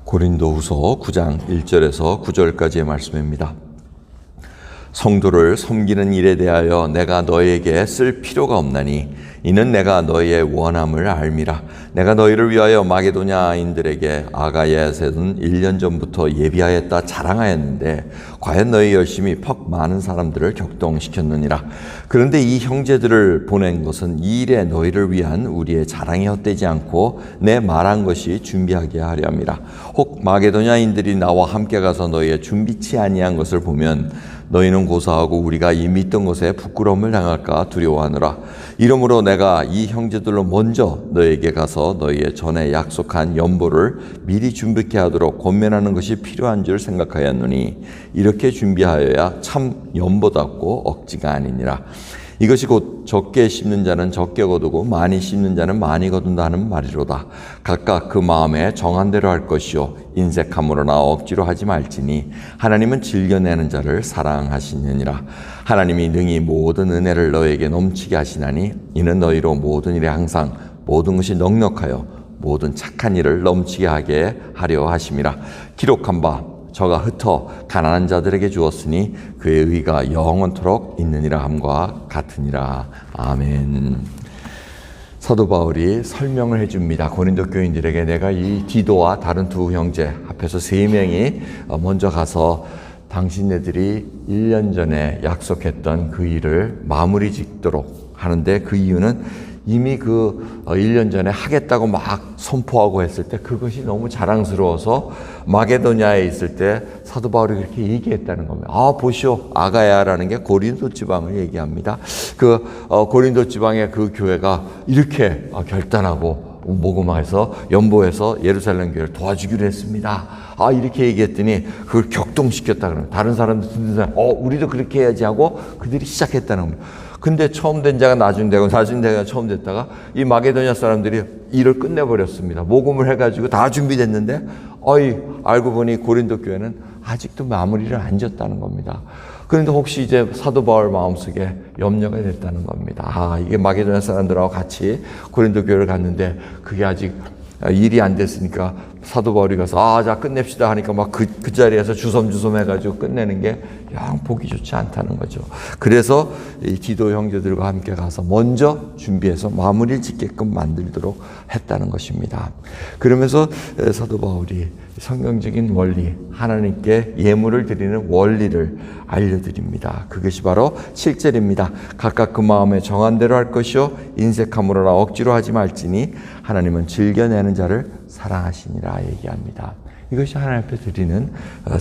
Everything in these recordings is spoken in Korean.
고린도후서 9장 1절에서 9절까지의 말씀입니다. 성도를 섬기는 일에 대하여 내가 너희에게 쓸 필요가 없나니 이는 내가 너희의 원함을 알미라. 내가 너희를 위하여 마게도냐인들에게 아가야에서는 1년 전부터 예비하였다 자랑하였는데 과연 너희 열심히 퍽 많은 사람들을 격동시켰느니라. 그런데 이 형제들을 보낸 것은 이 일에 너희를 위한 우리의 자랑이 헛되지 않고 내 말한 것이 준비하게 하려 함이라. 혹 마게도냐인들이 나와 함께 가서 너희의 준비치 아니한 것을 보면 너희는 고사하고 우리가 이 믿던 것에 부끄러움을 당할까 두려워하느라. 이러므로 내가 이 형제들로 먼저 너희에게 가서 너희의 전에 약속한 연보를 미리 준비케 하도록 권면하는 것이 필요한 줄 생각하였노니 이렇게 준비하여야 참 연보답고 억지가 아니니라. 이것이 곧 적게 심는 자는 적게 거두고 많이 심는 자는 많이 거둔다 하는 말이로다. 각각 그 마음에 정한 대로 할 것이요 인색함으로나 억지로 하지 말지니 하나님은 즐겨내는 자를 사랑하시느니라. 하나님이 능히 모든 은혜를 너에게 넘치게 하시나니 이는 너희로 모든 일에 항상 모든 것이 넉넉하여 모든 착한 일을 넘치게 하게 하려 하심이라. 기록한 바 저가 흩어 가난한 자들에게 주었으니 그의 의가 영원토록 있느니라 함과 같으니라. 아멘. 사도 바울이 설명을 해줍니다. 고린도 교인들에게 내가 이 디도와 다른 두 형제 합해서 3명이 먼저 가서 당신네들이 1년 전에 약속했던 그 일을 마무리 짓도록 하는데, 그 이유는 이미 그 1년 전에 하겠다고 막 선포하고 했을 때 그것이 너무 자랑스러워서 마게도냐에 있을 때 사도 바울이 그렇게 얘기했다는 겁니다. 보시오, 아가야라는 게 고린도 지방을 얘기합니다. 그 고린도 지방의 그 교회가 이렇게 결단하고 모금해서 연보해서 예루살렘 교회를 도와주기로 했습니다. 이렇게 얘기했더니 그걸 격동시켰다 그러면 다른 사람들 듣는 사람 우리도 그렇게 해야지 하고 그들이 시작했다는 겁니다. 근데 처음 된 자가 나중 되고 나중 된 자가 처음 됐다가 이 마게도냐 사람들이 일을 끝내버렸습니다. 모금을 해가지고 다 준비됐는데 알고 보니 고린도 교회는 아직도 마무리를 안 지었다는 겁니다. 그런데 혹시 이제 사도 바울 마음속에 염려가 됐다는 겁니다. 이게 마게도냐 사람들하고 같이 고린도 교회를 갔는데 그게 아직 일이 안 됐으니까 사도 바울이 가서 자 끝냅시다 하니까 막 그 자리에서 주섬주섬 해가지고 끝내는 게 영 보기 좋지 않다는 거죠. 그래서 이 디도 형제들과 함께 가서 먼저 준비해서 마무리를 짓게끔 만들도록 했다는 것입니다. 그러면서 사도 바울이 성경적인 원리, 하나님께 예물을 드리는 원리를 알려드립니다. 그것이 바로 7절입니다. 각각 그 마음에 정한 대로 할 것이요 인색함으로나 억지로 하지 말지니 하나님은 즐겨내는 자를 사랑하시니라 얘기합니다. 이것이 하나님 앞에 드리는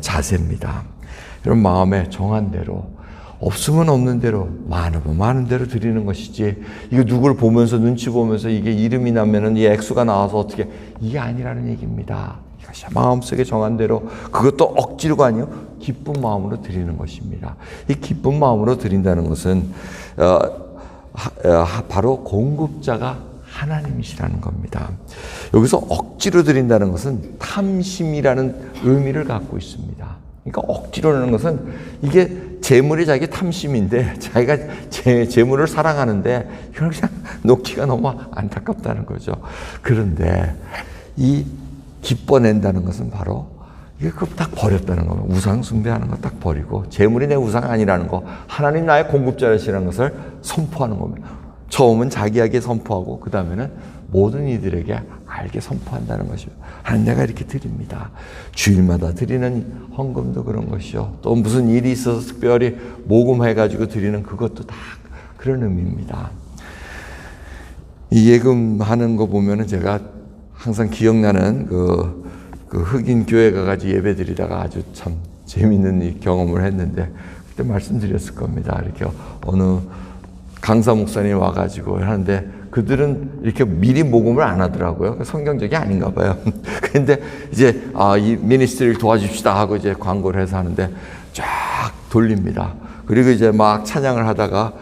자세입니다. 여러분, 마음에 정한 대로, 없으면 없는 대로, 많으면 많은 대로 드리는 것이지, 이거 누구를 보면서 눈치 보면서 이게 이름이 나면은 이 액수가 나와서 어떻게, 이게 아니라는 얘기입니다. 이것이 마음속에 정한 대로, 그것도 억지로가 아니요 기쁜 마음으로 드리는 것입니다. 이 기쁜 마음으로 드린다는 것은 바로 공급자가 하나님이시라는 겁니다. 여기서 억지로 드린다는 것은 탐심이라는 의미를 갖고 있습니다. 그러니까 억지로라는 것은 이게 재물이 자기 탐심인데 자기가 재물을 사랑하는데 이걸 그냥 놓기가 너무 안타깝다는 거죠. 그런데 이 기뻐낸다는 것은 바로 이게 딱 버렸다는 거예요. 우상 숭배하는 거 딱 버리고 재물이 내 우상 아니라는 거, 하나님 나의 공급자이시라는 것을 선포하는 겁니다. 처음은 자기에게 선포하고 그 다음에는 모든 이들에게 알게 선포한다는 것이죠. 하나님, 내가 이렇게 드립니다. 주일마다 드리는 헌금도 그런 것이요. 또 무슨 일이 있어서 특별히 모금해가지고 드리는 그것도 다 그런 의미입니다. 이 예금하는 거 보면은 제가 항상 기억나는 그 흑인 교회 가가지고 예배 드리다가 아주 참 재밌는 이 경험을 했는데, 그때 말씀드렸을 겁니다. 이렇게 어느 강사 목사님이 와가지고 하는데 그들은 이렇게 미리 모금을 안 하더라고요. 성경적이 아닌가 봐요. 근데 이제 이 미니스트리를 도와줍시다 하고 이제 광고를 해서 하는데 쫙 돌립니다. 그리고 이제 막 찬양을 하다가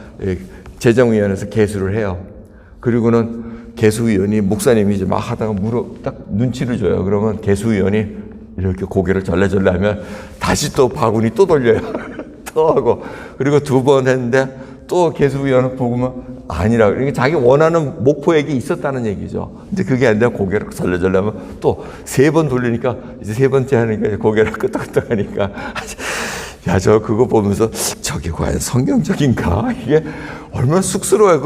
재정위원회에서 개수를 해요. 그리고는 개수위원이 목사님이 이제 막 하다가 딱 눈치를 줘요. 그러면 개수위원이 이렇게 고개를 절레절레 하면 다시 또 바구니 또 돌려요. 또 하고. 그리고 2번 했는데 또 계수위원회 보면 아니라, 그러니까 자기 원하는 목표액이 있었다는 얘기죠. 근데 그게 아니라 고개를 절레절레 하면 또 3번 돌리니까 이제 3번째 하니까 고개를 끄덕끄덕 하니까 야, 저 그거 보면서 저게 과연 성경적인가? 이게 얼마나 쑥스러워요.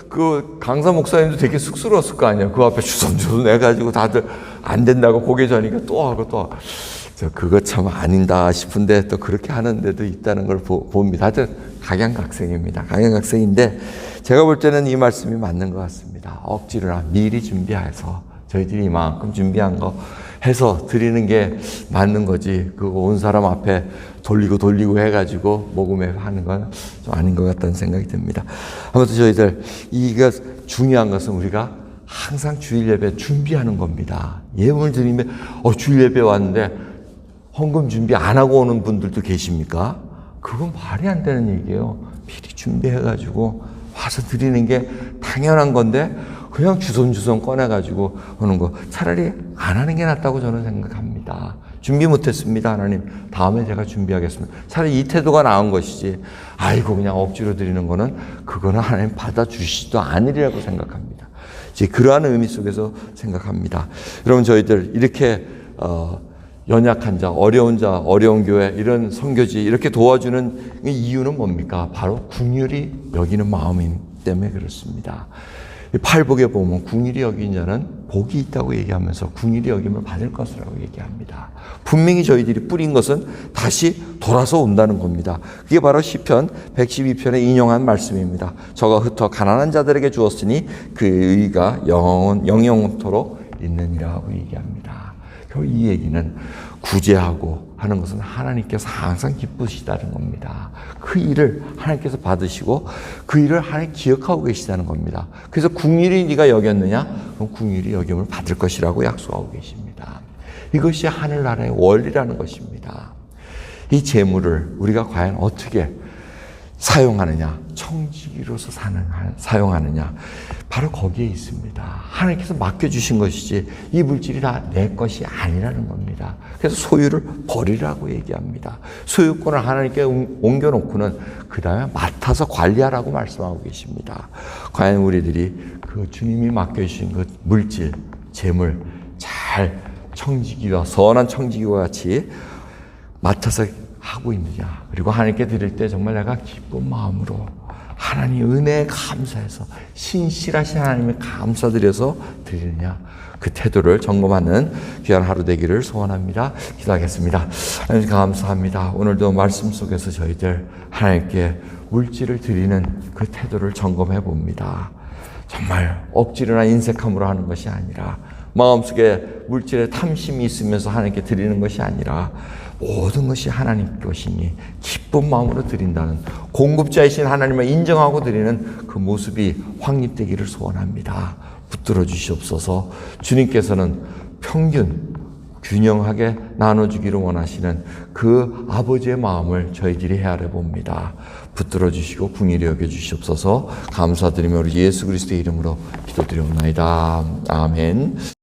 그 강사 목사님도 되게 쑥스러웠을 거 아니에요. 그 앞에 주섬주섬 해가지고 다들 안 된다고 고개 저니까 또 하고 또 하고. 저 그거 참 아닌다 싶은데 또 그렇게 하는 데도 있다는 걸 봅니다. 하여튼 각양각색입니다. 각양각색인데 제가 볼 때는 이 말씀이 맞는 것 같습니다. 억지로나 미리 준비해서 저희들이 이만큼 준비한 거 해서 드리는 게 맞는 거지. 그거 온 사람 앞에 돌리고 해가지고 모금회 하는 건 좀 아닌 것 같다는 생각이 듭니다. 아무튼 저희들 이거 중요한 것은 우리가 항상 주일 예배 준비하는 겁니다. 예물을 드리면 주일 예배 왔는데 헌금 준비 안 하고 오는 분들도 계십니까? 그건 말이 안 되는 얘기예요. 미리 준비해가지고 와서 드리는 게 당연한 건데 그냥 주섬주섬 꺼내가지고 오는 거 차라리 안 하는 게 낫다고 저는 생각합니다. 준비 못했습니다, 하나님. 다음에 제가 준비하겠습니다. 차라리 이 태도가 나은 것이지 아이고 그냥 억지로 드리는 거는 그거는 하나님 받아주시지도 않으리라고 생각합니다. 이제 그러한 의미 속에서 생각합니다. 여러분 저희들 이렇게 연약한 자, 어려운 교회, 이런 선교지 이렇게 도와주는 이유는 뭡니까? 바로 긍휼히 여기는 마음이기 때문에 그렇습니다. 팔복에 보면 긍휼히 여긴 자는 복이 있다고 얘기하면서 긍휼히 여김을 받을 것이라고 얘기합니다. 분명히 저희들이 뿌린 것은 다시 돌아서 온다는 겁니다. 그게 바로 시편 112편에 인용한 말씀입니다. 저가 흩어 가난한 자들에게 주었으니 그 의가 영영토록 있느니라고 얘기합니다. 결국 이 얘기는 구제하고 하는 것은 하나님께서 항상 기쁘시다는 겁니다. 그 일을 하나님께서 받으시고 그 일을 하나님 기억하고 계시다는 겁니다. 그래서 긍휼히 네가 여겼느냐? 그럼 긍휼히 여김을 받을 것이라고 약속하고 계십니다. 이것이 하늘나라의 원리라는 것입니다. 이 재물을 우리가 과연 어떻게 사용하느냐, 청지기로서 사용하느냐, 바로 거기에 있습니다. 하나님께서 맡겨주신 것이지 이 물질이 다 내 것이 아니라는 겁니다. 그래서 소유를 버리라고 얘기합니다. 소유권을 하나님께 옮겨놓고는 그 다음에 맡아서 관리하라고 말씀하고 계십니다. 과연 우리들이 그 주님이 맡겨주신 그 물질, 재물 잘 청지기와 선한 청지기와 같이 맡아서 하고 있느냐, 그리고 하나님께 드릴 때 정말 내가 기쁜 마음으로 하나님 은혜에 감사해서 신실하신 하나님에 감사드려서 드리느냐, 그 태도를 점검하는 귀한 하루 되기를 소원합니다. 기도하겠습니다. 하나님 감사합니다. 오늘도 말씀 속에서 저희들 하나님께 물질을 드리는 그 태도를 점검해 봅니다. 정말 억지로나 인색함으로 하는 것이 아니라 마음속에 물질에 탐심이 있으면서 하나님께 드리는 것이 아니라 모든 것이 하나님 것이니 기쁜 마음으로 드린다는 공급자이신 하나님을 인정하고 드리는 그 모습이 확립되기를 소원합니다. 붙들어 주시옵소서. 주님께서는 평균 균형하게 나눠주기를 원하시는 그 아버지의 마음을 저희들이 헤아려 봅니다. 붙들어 주시고 긍휼히 여겨 주시옵소서. 감사드리며 우리 예수 그리스도의 이름으로 기도드리옵나이다. 아멘.